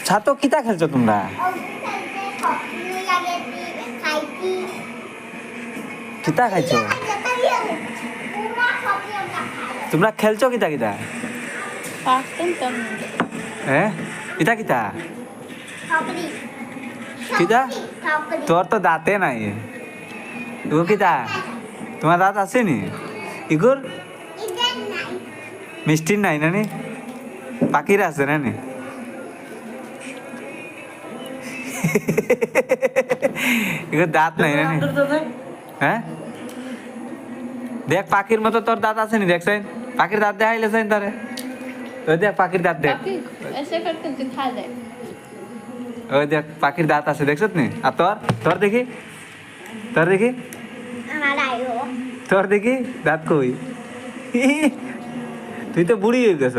ছাতো কিতা খেলছো তোমরা? কিতা খাইছো তোমরা? খেলছো কিতা কিতা? হ্যাঁ কিতা কিতা কিতা? তোর তো দাঁতে নাই। ইগো কিতা? তোমার দাঁত আছে নি? ইগুর মিষ্টির নাই নানি? পাখির আছে নানি? ইগুর দাঁত নাই নানি? হ্যাঁ দেখ পাখির মতো তোর দাঁত আছে নি? দেখছেন পাখির দাঁত দেখাইলেছেন তারে? ওই দেখ পাখির দাঁত দেখ, ওই দেখ পাখির দাঁত আছে দেখছত নি? আর তোর তোর দেখি, তোর দেখি, তোর দেখি দাঁত কই? তুই তো বুড়ি হয়ে গেছ।